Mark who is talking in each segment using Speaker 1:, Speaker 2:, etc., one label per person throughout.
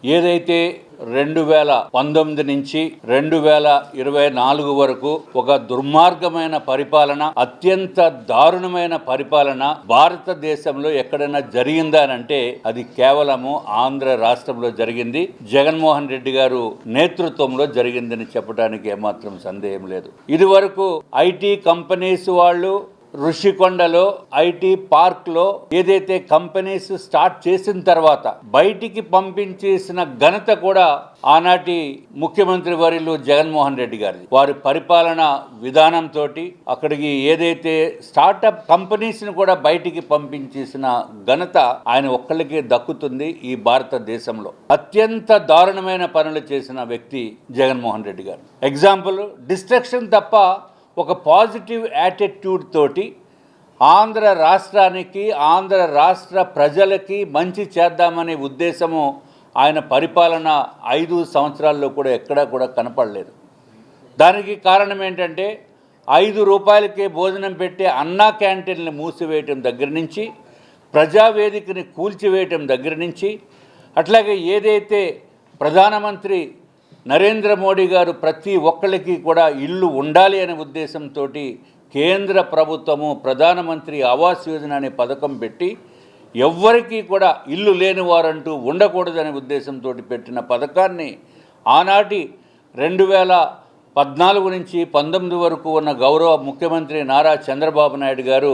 Speaker 1: ఏదైతే 2019 నుంచి 2024 వరకు ఒక దుర్మార్గమైన పరిపాలన, అత్యంత దారుణమైన పరిపాలన భారతదేశంలో ఎక్కడైనా జరిగిందా అంటే అది కేవలము ఆంధ్ర రాష్ట్రంలో జరిగింది. జగన్మోహన్ రెడ్డి గారు నేతృత్వంలో జరిగిందని చెప్పడానికి ఏమాత్రం సందేహం లేదు. ఇదివరకు ఐటీ కంపెనీస్ వాళ్ళు ఋషికొండలో ఐటీ పార్క్లో ఏదైతే కంపెనీస్ స్టార్ట్ చేసిన తర్వాత బయటికి పంపించేసిన ఘనత కూడా ఆనాటి ముఖ్యమంత్రి వర్యులు జగన్మోహన్ రెడ్డి గారిది. వారి పరిపాలన విధానంతో అక్కడికి ఏదైతే స్టార్టప్ కంపెనీస్ని కూడా బయటికి పంపించేసిన ఘనత ఆయన ఒక్కళ్ళకే దక్కుతుంది. ఈ భారతదేశంలో అత్యంత దారుణమైన పనులు చేసిన వ్యక్తి జగన్మోహన్ రెడ్డి గారు. ఎగ్జాంపుల్, డిస్ట్రక్షన్ తప్ప ఒక పాజిటివ్ యాటిట్యూడ్ తోటి ఆంధ్ర రాష్ట్రానికి, ఆంధ్ర రాష్ట్ర ప్రజలకి మంచి చేద్దామనే ఉద్దేశము ఆయన పరిపాలన 5 సంవత్సరాల్లో కూడా ఎక్కడా కూడా కనపడలేదు. దానికి కారణం ఏంటంటే 5 రూపాయలకే భోజనం పెట్టే అన్నా క్యాంటీన్లు మూసివేయటం దగ్గర నుంచి, ప్రజావేదికని కూల్చివేయటం దగ్గర నుంచి, అట్లాగే ఏదైతే ప్రధానమంత్రి నరేంద్ర మోడీ గారు ప్రతి ఒక్కరికి కూడా ఇల్లు ఉండాలి అనే ఉద్దేశంతో కేంద్ర ప్రభుత్వము ప్రధానమంత్రి ఆవాస్ యోజన అనే పథకం పెట్టి ఎవ్వరికీ కూడా ఇల్లు లేని వారంటూ ఉండకూడదనే ఉద్దేశంతో పెట్టిన పథకాన్ని ఆనాటి 2014 నుంచి 19 వరకు ఉన్న గౌరవ ముఖ్యమంత్రి నారా చంద్రబాబు నాయుడు గారు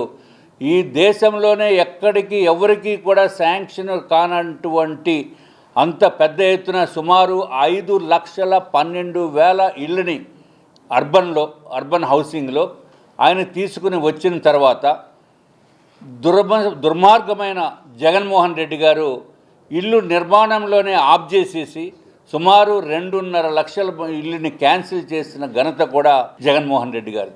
Speaker 1: ఈ దేశంలోనే ఎక్కడికి ఎవరికీ కూడా శాంక్షన్ కానటువంటి అంత పెద్ద ఎత్తున సుమారు 5,12,000 ఇళ్ళని అర్బన్ హౌసింగ్లో ఆయన తీసుకుని వచ్చిన తర్వాత దుర్మార్గమైన జగన్మోహన్ రెడ్డి గారు ఇల్లు నిర్మాణంలోనే ఆఫ్ చేసేసి సుమారు 2.5 లక్షల ఇల్లుని క్యాన్సిల్ చేసిన ఘనత కూడా జగన్మోహన్ రెడ్డి గారిది.